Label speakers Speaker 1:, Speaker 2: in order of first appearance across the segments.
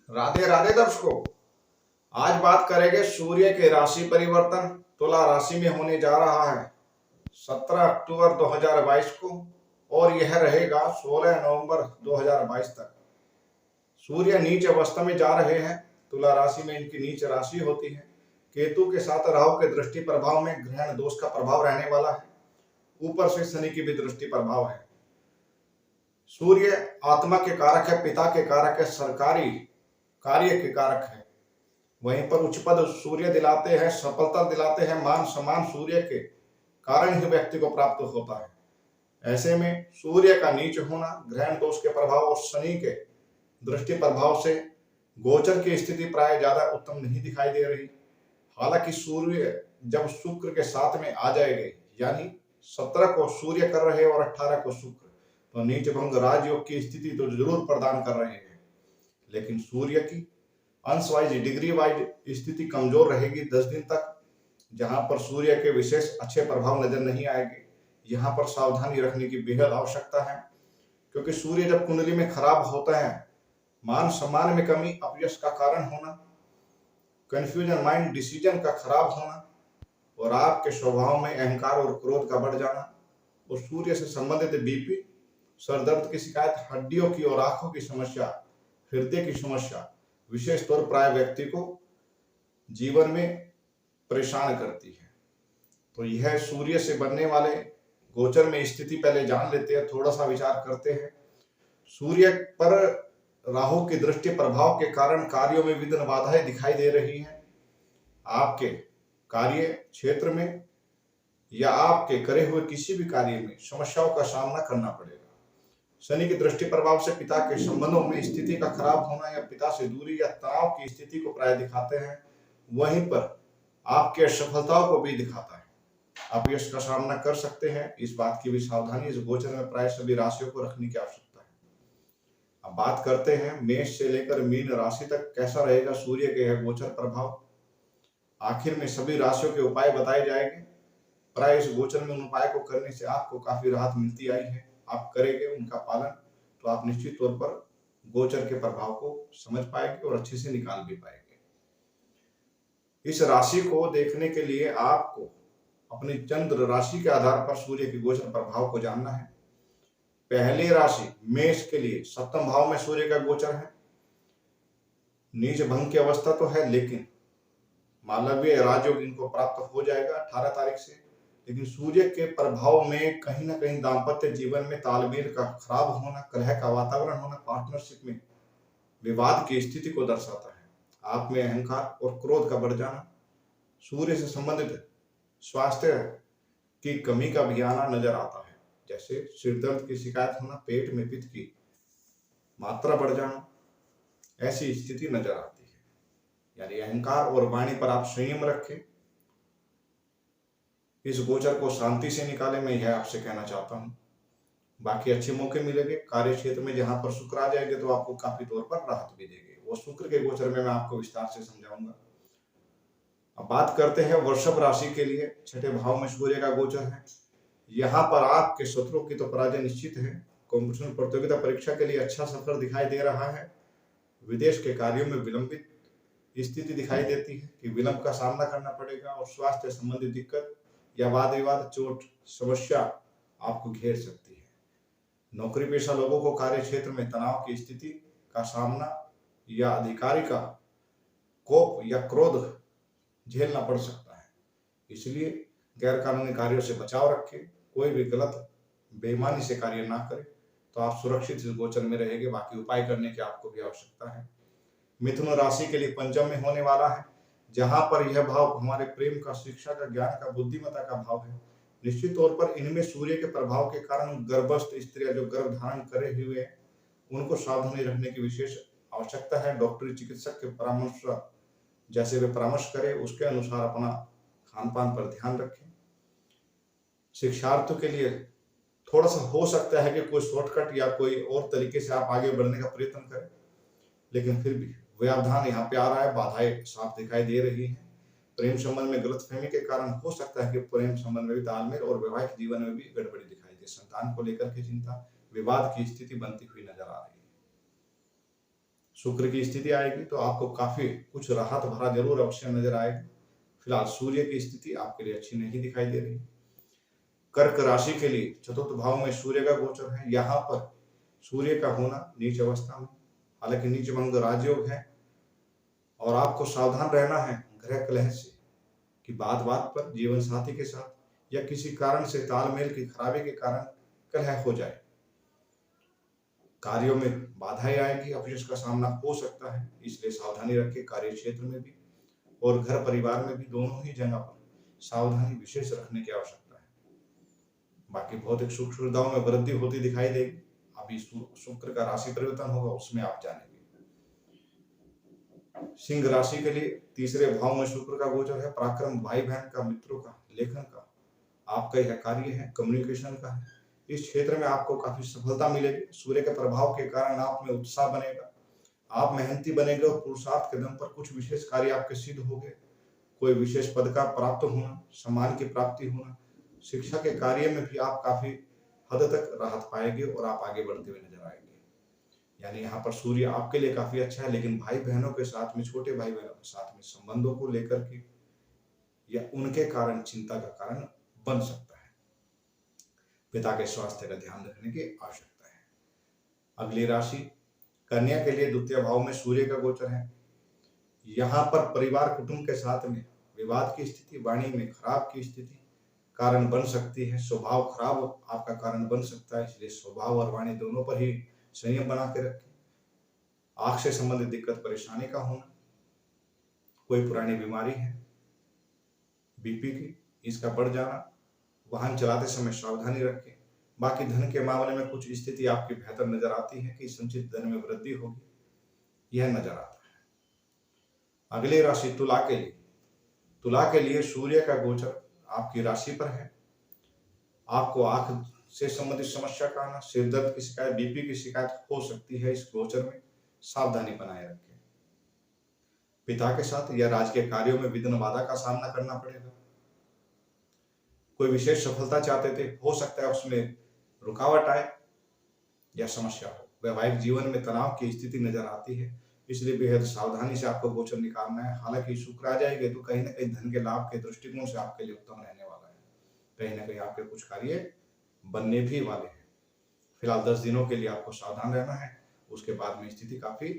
Speaker 1: राधे राधे दर्शकों। आज बात करेंगे सूर्य के राशि परिवर्तन तुला राशि में होने जा रहा है 17 अक्टूबर 2022 को और यह रहेगा 16 नवंबर 2022 तक। सूर्य नीच अवस्था में जा रहे हैं। तुला राशि में इनकी नीच राशि होती है। केतु के साथ राहु के दृष्टि प्रभाव में ग्रहण दोष का प्रभाव रहने वाला है। ऊपर से शनि की भी दृष्टि प्रभाव है। सूर्य आत्मा के कारक है, पिता के कारक है, सरकारी कार्य के कारक है। वहीं पर उच्च पद सूर्य दिलाते हैं, सफलता दिलाते हैं, मान सम्मान सूर्य के कारण ही व्यक्ति को प्राप्त होता है। ऐसे में सूर्य का नीच होना, ग्रहण दोष के प्रभाव और शनि के दृष्टि प्रभाव से गोचर की स्थिति प्राय ज्यादा उत्तम नहीं दिखाई दे रही। हालांकि सूर्य जब शुक्र के साथ में आ जाएंगे, यानी 17 को सूर्य कर रहे और 18 को शुक्र, तो नीच भंग राजयोग की स्थिति तो जरूर प्रदान कर रहे हैं। लेकिन सूर्य की अंश वाइज, डिग्री वाइज स्थिति कमजोर रहेगी 10 दिन तक, जहां पर सूर्य के विशेष अच्छे प्रभाव नजर नहीं आएंगे। यहाँ पर सावधानी रखने की बेहद आवश्यकता है, क्योंकि सूर्य जब कुंडली में खराब होता है, मान सम्मान में कमी, अपयश का कारण होना, कंफ्यूजन माइंड, डिसीजन का खराब होना और आपके स्वभाव में अहंकार और क्रोध का बढ़ जाना, और सूर्य से संबंधित बीपी, सरदर्द की शिकायत, हड्डियों की और आंखों की समस्या, हृदय की समस्या विशेष तौर प्राय व्यक्ति को जीवन में परेशान करती है। तो यह सूर्य से बनने वाले गोचर में स्थिति पहले जान लेते हैं, थोड़ा सा विचार करते हैं। सूर्य पर राहु की दृष्टि प्रभाव के कारण कार्यों में विघ्न बाधाएं दिखाई दे रही हैं। आपके कार्य क्षेत्र में या आपके करे हुए किसी भी कार्य में समस्याओं का सामना करना पड़ेगा। शनि की दृष्टि प्रभाव से पिता के संबंधों में स्थिति का खराब होना या पिता से दूरी या तनाव की स्थिति को प्राय दिखाते हैं। वहीं पर आपके असफलताओं को भी दिखाता है। आप यश का सामना कर सकते हैं, इस बात की भी सावधानी इस गोचर में प्राय सभी राशियों को रखने की आवश्यकता है। अब बात करते हैं मेष से लेकर मीन राशि तक कैसा रहेगा सूर्य के यह गोचर प्रभाव। आखिर में सभी राशियों के उपाय बताए जाएंगे। प्राय इस गोचर में उन उपाय को करने से आपको काफी राहत मिलती आई है। आप करेंगे उनका पालन तो आप निश्चित तौर पर गोचर के प्रभाव को समझ पाएंगे और अच्छे से निकाल भी पाएंगे। इस राशि को देखने के लिए आपको अपनी चंद्र राशि के आधार पर सूर्य के गोचर प्रभाव को जानना है। पहली राशि मेष के लिए सप्तम भाव में सूर्य का गोचर है। नीच भंग की अवस्था तो है, लेकिन मालवीय राजयोग इनको प्राप्त हो जाएगा 18 तारीख से। लेकिन सूर्य के प्रभाव में कहीं ना कहीं दाम्पत्य जीवन में तालमेल का खराब होना, कलह का वातावरण होना, पार्टनरशिप में विवाद की स्थिति को दर्शाता है। आप में अहंकार और क्रोध का बढ़ जाना, सूर्य से संबंधित स्वास्थ्य की कमी का भी आना नजर आता है, जैसे सिरदर्द की शिकायत होना, पेट में पित्त की मात्रा बढ़ जाना, ऐसी स्थिति नजर आती है। यानी अहंकार और वाणी पर आप संयम रखें, इस गोचर को शांति से निकाले, मैं यह आपसे कहना चाहता हूं। बाकी अच्छे मौके मिलेंगे कार्य क्षेत्र में, जहां पर शुक्र आ जाएंगे तो आपको काफी तौर पर राहत भी देंगे। वो शुक्र के गोचर में मैं आपको विस्तार से समझाऊंगा। अब बात करते हैं वृषभ राशि के लिए। छठे भाव में सूर्य का गोचर है। यहाँ पर आपके शत्रुओं की तो पराजय निश्चित है। कॉम्पिटिशन प्रतियोगिता परीक्षा के लिए अच्छा सफर दिखाई दे रहा है। विदेश के कार्यों में विलंबित स्थिति दिखाई देती है कि विलंब का सामना करना पड़ेगा, और स्वास्थ्य संबंधी दिक्कत या वाद विवाद, चोट, समस्या आपको घेर सकती है। नौकरी पेशा लोगों को कार्य क्षेत्र में तनाव की स्थिति का सामना या अधिकारी का कोप या क्रोध झेलना पड़ सकता है। इसलिए गैर कानूनी कार्यों से बचाव रखें। कोई भी गलत बेईमानी से कार्य ना करें, तो आप सुरक्षित इस गोचर में रहेंगे। बाकी उपाय करने की आपको भी आवश्यकता है। मिथुन राशि के लिए पंचम में होने वाला है, जहां पर यह भाव हमारे प्रेम का, शिक्षा का, ज्ञान का, बुद्धिमत्ता का भाव है। निश्चित तौर पर इनमें सूर्य के प्रभाव के कारण गर्भस्थ स्त्रियां जो गर्भ धारण करे हुए हैं, उनको सावधानी रखने की विशेष आवश्यकता है। डॉक्टरी चिकित्सक के परामर्श जैसे वे परामर्श करें, उसके अनुसार अपना खान पान पर ध्यान रखें। शिक्षार्थियों के लिए थोड़ा सा हो सकता है कि कोई शॉर्टकट या कोई और तरीके से आप आगे बढ़ने का प्रयत्न करें, लेकिन फिर भी व्यवधान यहाँ पे आ रहा है, बाधाएं साफ दिखाई दे रही हैं। प्रेम संबंध में गलतफहमी के कारण हो सकता है कि प्रेम संबंध में भी तालमेल और वैवाहिक जीवन में भी गड़बड़ी दिखाई दे। संतान को लेकर के चिंता, विवाद की स्थिति बनती हुई नजर आ रही है। शुक्र की स्थिति आएगी तो आपको काफी कुछ राहत भरा जरूर अवश्य नजर आएगा। फिलहाल सूर्य की स्थिति आपके लिए अच्छी नहीं दिखाई दे रही। कर्क राशि के लिए चतुर्थ भाव में सूर्य का गोचर है। यहाँ पर सूर्य का होना नीच अवस्था में, हालांकि नीच भंग राजयोग है और आपको सावधान रहना है ग्रह कलह से कि बात बात पर जीवन साथी के साथ या किसी कारण से तालमेल की खराबी के कारण कलह हो जाए। कार्यों में बाधाएं आएगी, अपयश का सामना हो सकता है, इसलिए सावधानी रखें कार्य क्षेत्र में भी और घर परिवार में भी, दोनों ही जगह पर सावधानी विशेष रखने की आवश्यकता है। बाकी भौतिक सुख सुविधाओं में वृद्धि होती दिखाई देगी। अभी शुक्र का राशि परिवर्तन होगा, उसमें आप जानेंगे। सिंह राशि के लिए तीसरे भाव में शुक्र का गोचर है। पराक्रम, भाई बहन का, मित्रों का, लेखन का आपका यह कार्य है, कम्युनिकेशन का है। इस क्षेत्र में आपको काफी सफलता मिलेगी। सूर्य के प्रभाव के कारण आप में उत्साह बनेगा, आप मेहनती बनेंगे और पुरुषार्थ के दम पर कुछ विशेष कार्य आपके सिद्ध होंगे। कोई विशेष पद का प्राप्त होना, सम्मान की प्राप्ति होना, शिक्षा के कार्य में भी आप काफी हद तक राहत पाएंगे और आप आगे बढ़ते हुए नजर आएंगे। यानी यहाँ पर सूर्य आपके लिए काफी अच्छा है, लेकिन भाई बहनों के साथ में, छोटे भाई बहनों के साथ में संबंधों को लेकर के या उनके कारण चिंता का कारण बन सकता है। पिता के स्वास्थ्य का ध्यान रखने की आवश्यकता है। अगली राशि कन्या के लिए द्वितीय भाव में सूर्य का गोचर है। यहाँ पर परिवार कुटुंब के साथ में विवाद की स्थिति, वाणी में खराब की स्थिति कारण बन सकती है। स्वभाव खराब आपका कारण बन सकता है, इसलिए स्वभाव और वाणी दोनों पर ही संयम बना के रखें। आंख से संबंधित दिक्कत परेशानी का होना, कोई पुरानी बीमारी है, बीपी की, इसका बढ़ जाना, वाहन चलाते समय सावधानी रखें। बाकी धन के मामले में कुछ स्थिति आपकी बेहतर नजर आती है कि संचित धन में वृद्धि होगी, यह नजर आता है। अगली राशि तुला के लिए। तुला के लिए सूर्य का गोचर आपकी राशि पर है। आपको आंख से संबंधित समस्या का आना, सिर दर्द की शिकायत, बीपी की शिकायत हो सकती है। इस गोचर में सावधानी बनाए रखें। पिता के साथ या राजकीय कार्यों में विघ्न बाधा का सामना करना पड़ेगा। कोई विशेष सफलता चाहते थे, हो सकता है उसमें रुकावट आए या समस्या हो। वैवाहिक जीवन में तनाव की स्थिति नजर आती है, इसलिए बेहद सावधानी से आपको गोचर निकालना है। हालांकि शुक्र आ जाएंगे तो कहीं ना कहीं धन के लाभ के दृष्टिकोण से आपके लिए उत्तम रहने वाला है। कहीं ना कहीं आपके कुछ कार्य बनने भी वाले हैं। फिलहाल 10 दिनों के लिए आपको सावधान रहना है, उसके बाद में स्थिति काफी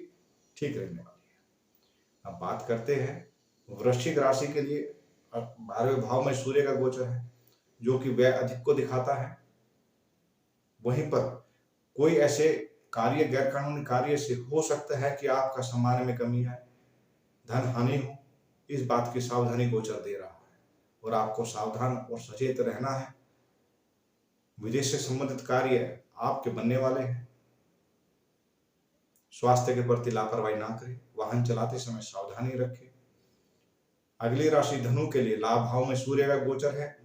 Speaker 1: ठीक रहने वाली है। अब बात करते हैं वृश्चिक राशि के लिए। 12वें भाव में सूर्य का गोचर है, जो कि व्यय अधिक को दिखाता है। वहीं पर कोई ऐसे कार्य, गैर कानूनी कार्य से हो सकता है कि आपका सम्मान में कमी आए, धन हानि हो, इस बात की सावधानी गोचर दे रहा है और आपको सावधान और सचेत रहना है। विदेश से संबंधित कार्य आपके बनने वाले हैं। स्वास्थ्य के प्रति लापरवाही ना करें, वाहन चलाते समय सावधानी रखें। अगली राशि धनु के लिए लाभ भाव में सूर्य का गोचर है,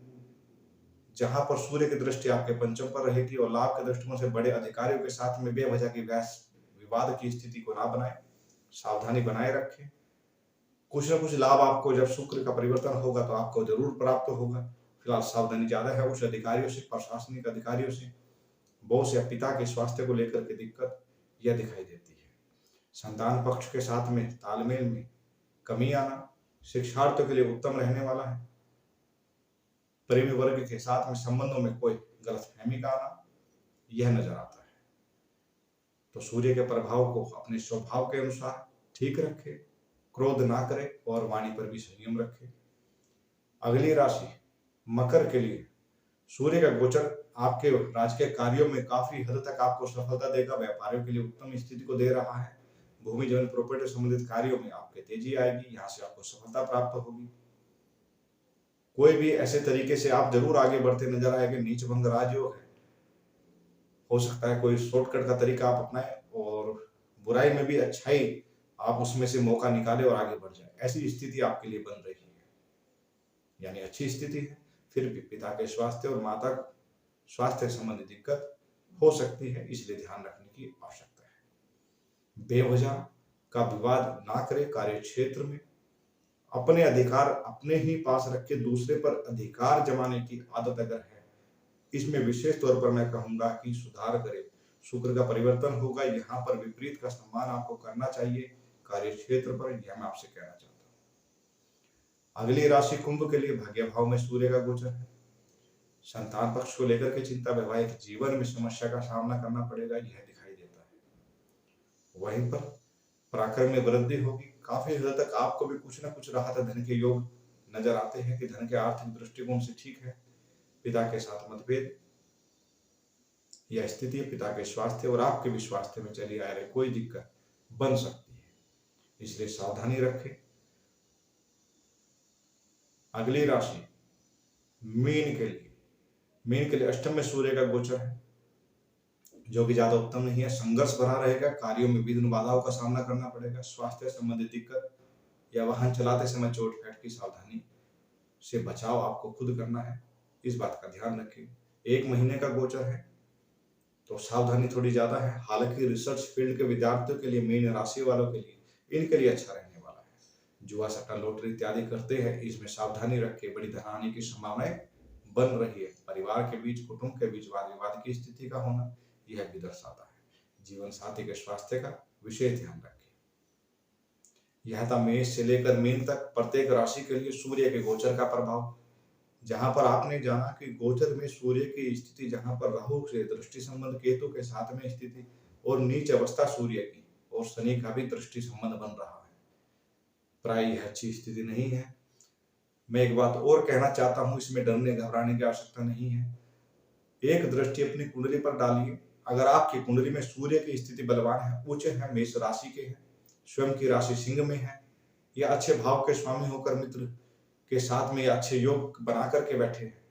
Speaker 1: जहां पर सूर्य की दृष्टि आपके पंचम पर रहेगी और लाभ के दृष्टिकोण से बड़े अधिकारियों के साथ में बेवजह की बहस विवाद की स्थिति को ना बनाए, सावधानी बनाए रखें। कुछ न कुछ लाभ आपको जब शुक्र का परिवर्तन होगा तो आपको जरूर प्राप्त होगा। फिलहाल सावधानी ज्यादा है उच्च अधिकारियों से, प्रशासनिक अधिकारियों से, बॉस या पिता के स्वास्थ्य को लेकर के दिक्कत यह दिखाई देती है। संतान पक्ष के साथ में तालमेल में कमी आना शिक्षार्थियों के लिए उत्तम रहने वाला है। प्रेमी वर्ग के साथ में संबंधों में कोई गलतफहमी का आना यह नजर आता है। तो सूर्य के प्रभाव को अपने स्वभाव के अनुसार ठीक रखें, क्रोध ना करें और वाणी पर भी संयम रखें। अगली राशि मकर के लिए सूर्य का गोचर आपके राजकीय कार्यों में काफी हद तक आपको सफलता देगा। व्यापारियों के लिए उत्तम स्थिति को दे रहा है। भूमि जमीन प्रॉपर्टी संबंधित कार्यों में आपके तेजी आएगी, यहाँ से आपको सफलता प्राप्त होगी। कोई भी ऐसे तरीके से आप जरूर आगे बढ़ते नजर आएंगे। नीच भंग राजयोग है, हो सकता है कोई शॉर्टकट का तरीका आप अपनाएं और बुराई में भी अच्छाई आप उसमें से मौका निकाले और आगे बढ़ जाए, ऐसी स्थिति आपके लिए बन रही है। यानी अच्छी स्थिति है, फिर भी पिता के स्वास्थ्य और माता स्वास्थ्य संबंधी दिक्कत हो सकती है, इसलिए ध्यान रखने की आवश्यकता है। बेवजह का विवाद ना करें। कार्य क्षेत्र में अपने अधिकार अपने ही पास रख के दूसरे पर अधिकार जमाने की आदत अगर है, इसमें विशेष तौर पर मैं कहूंगा कि सुधार करें। शुक्र का परिवर्तन होगा, यहाँ पर विपरीत का सम्मान आपको करना चाहिए कार्य क्षेत्र पर, यह मैं आपसे कहना चाहता हूँ। अगली राशि कुंभ के लिए भाग्य भाव में सूर्य का गोचर है। संतान पक्ष को लेकर के चिंता, वैवाहिक जीवन में समस्या का सामना करना पड़ेगा, यह दिखाई देता है। वहीं पर पराक्रम में वृद्धि होगी, काफी हद तक आपको भी कुछ न कुछ राहत धन के योग नजर आते हैं कि धन के आर्थिक दृष्टिकोण से ठीक है। पिता के साथ मतभेद यह स्थिति पिता के स्वास्थ्य और आपके भी स्वास्थ्य में चली आ रही कोई दिक्कत बन सकती है, इसलिए सावधानी रखें। अगली राशि मीन के लिए अष्टम में सूर्य का गोचर है, जो कि ज्यादा उत्तम नहीं है। संघर्ष भरा रहेगा, कार्यों में विघ्न बाधाओं का सामना करना पड़ेगा। स्वास्थ्य संबंधित दिक्कत या वाहन चलाते समय चोट फैट की सावधानी से बचाव आपको खुद करना है, इस बात का ध्यान रखें। 1 महीने का गोचर है तो सावधानी थोड़ी ज्यादा है। हालांकि रिसर्च फील्ड के विद्यार्थियों के लिए, मीन राशि वालों के लिए, इनके लिए अच्छा रहने वाला है। जुआ सट्टा लॉटरी इत्यादि करते हैं, इसमें सावधानी रखें, बड़ी धन आने की संभावनाएं बन रही है। परिवार के बीच, कुटुंब के बीच वाद विवाद की स्थिति का होना यह भी दर्शाता है। जीवन साथी के स्वास्थ्य का विशेष ध्यान रखें। यह था मेष से लेकर मीन तक प्रत्येक राशि के लिए सूर्य के गोचर का प्रभाव। जहां पर आपने जाना कि गोचर में सूर्य की स्थिति, जहां पर राहु से दृष्टि संबंध, केतु के साथ में स्थिति और नीच अवस्था सूर्य की और शनि का भी दृष्टि संबंध बन रहा है, प्राय यह अच्छी स्थिति नहीं है। मैं एक बात और कहना चाहता हूं, इसमें डरने घबराने की आवश्यकता नहीं है। एक दृष्टि अपनी कुंडली पर डालिए। अगर आपकी कुंडली में सूर्य की स्थिति बलवान है, उच्च है, मेष राशि के है, स्वयं की राशि सिंह में है, या अच्छे भाव के स्वामी होकर मित्र के साथ में अच्छे योग बना करके बैठे हैं,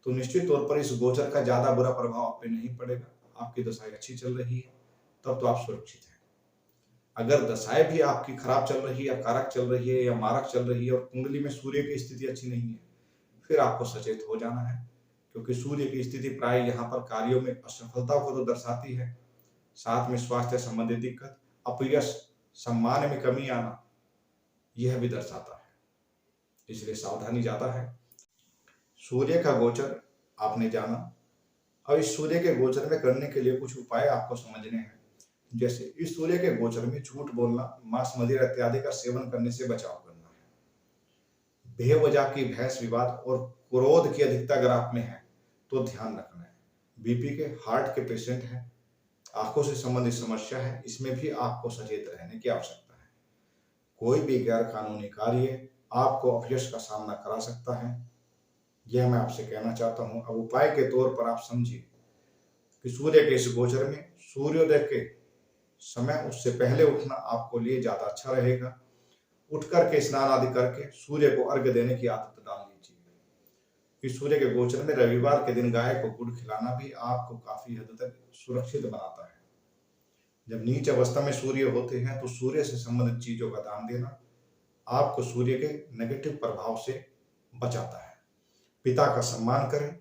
Speaker 1: तो निश्चित तौर पर इस गोचर का ज्यादा बुरा प्रभाव आप पे नहीं पड़ेगा। आपकी दशाएं अच्छी चल रही है, तब तो आप सुरक्षित हैं। अगर दशाएं भी आपकी खराब चल रही है, कारक चल रही है या मारक चल रही है और कुंडली में सूर्य की स्थिति अच्छी नहीं है, फिर आपको सचेत हो जाना है, क्योंकि सूर्य की स्थिति प्राय यहाँ पर कार्यों में असफलता को तो दर्शाती है, साथ में स्वास्थ्य संबंधी दिक्कत, अपयश, सम्मान में कमी आना यह भी दर्शाता है, इसलिए सावधानी ज्यादा है। सूर्य का गोचर आपने जाना, अब इस सूर्य के गोचर में करने के लिए कुछ उपाय आपको समझने हैं। जैसे इस सूर्य के गोचर में झूठ बोलना, मांस मदिरा इत्यादि का सेवन करने से बचाव करना है। बेवजह की बहस विवाद और क्रोध की अधिकता अगर आप में है तो ध्यान रखना है। बीपी के, हार्ट के पेशेंट हैं, आंखों से संबंधित समस्या है, इसमें भी आपको सचेत रहने की आवश्यकता है। कोई भी गैर कानूनी कार्य आपको अपयश का सामना करा सकता है, यह मैं आपसे कहना चाहता हूं। अब उपाय के तौर पर आप समझिए कि सूर्य के इस गोचर में सूर्योदय के समय उससे पहले उठना आपको लिए ज्यादा अच्छा रहेगा। उठ करके स्नान आदि करके सूर्य को अर्घ्य देने की आदत डाल लीजिए। इस सूर्य के गोचर में रविवार के दिन गाय को गुड़ खिलाना भी आपको काफी हद तक सुरक्षित बनाता है। जब नीच अवस्था में सूर्य होते हैं तो सूर्य से संबंधित चीजों का दान देना आपको सूर्य के नेगेटिव प्रभाव से बचाता है। पिता का सम्मान करें,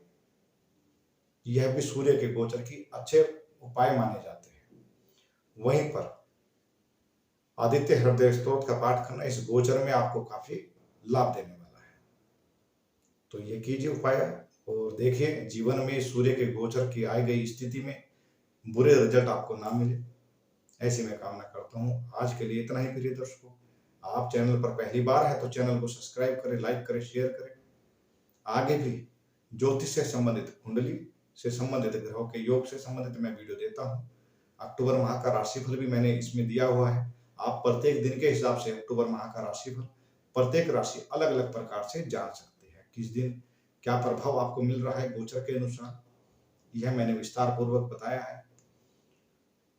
Speaker 1: यह भी सूर्य के गोचर की अच्छे उपाय माने जाते हैं। वहीं पर आदित्य हृदय स्तोत्र का पाठ करना इस गोचर में आपको काफी लाभ देने वाला है, तो ये कीजिए उपाय और देखिए जीवन में सूर्य के गोचर की आई गई स्थिति में बुरे रिजल्ट आपको ना मिले, ऐसी मैं कामना करता हूँ। आज के लिए इतना ही प्रिय दर्शकों। आप चैनल पर पहली बार है तो चैनल को सब्सक्राइब करें, लाइक करें, शेयर करें। आगे भी ज्योतिष से संबंधित, कुंडली से संबंधित, ग्रहों के योग से संबंधित मैं वीडियो देता हूं। अक्टूबर माह का राशिफल भी मैंने इसमें दिया हुआ है। आप प्रत्येक दिन के हिसाब से अक्टूबर माह का राशिफल प्रत्येक राशि अलग अलग प्रकार से जान सकते हैं। किस दिन क्या प्रभाव आपको मिल रहा है गोचर के अनुसार, यह मैंने विस्तार पूर्वक बताया है।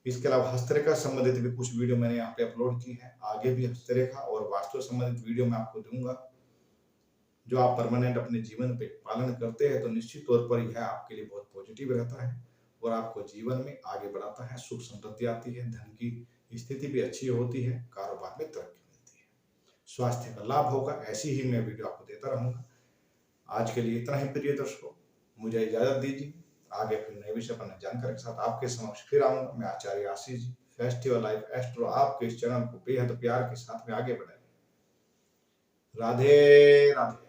Speaker 1: इसके अलावा हस्तरेखा संबंधित भी कुछ वीडियो मैंने यहाँ पे अपलोड की है। आगे भी हस्तरेखा और वास्तु संबंधित वीडियो मैं आपको दूंगा। जो आप परमानेंट अपने जीवन पे पालन करते हैं तो निश्चित तौर पर यह आपके लिए बहुत पॉजिटिव रहता है और आपको जीवन में आगे बढ़ाता है। सुख समृद्धि आती है, धन की स्थिति भी अच्छी होती है, कारोबार में तरक्की मिलती है, स्वास्थ्य का लाभ होगा। ऐसी ही मैं वीडियो आपको देता रहूंगा। आज के लिए इतना ही प्रिय दर्शकों, मुझे इजाजत दीजिए। आगे फिर नए विषय पर नई जानकारी के साथ आपके समक्ष फिर आऊंगा। मैं आचार्य Ashish ji, festival life astro, आपके इस चैनल को बेहद प्यार के साथ में आगे बढ़ाएंगे। राधे राधे।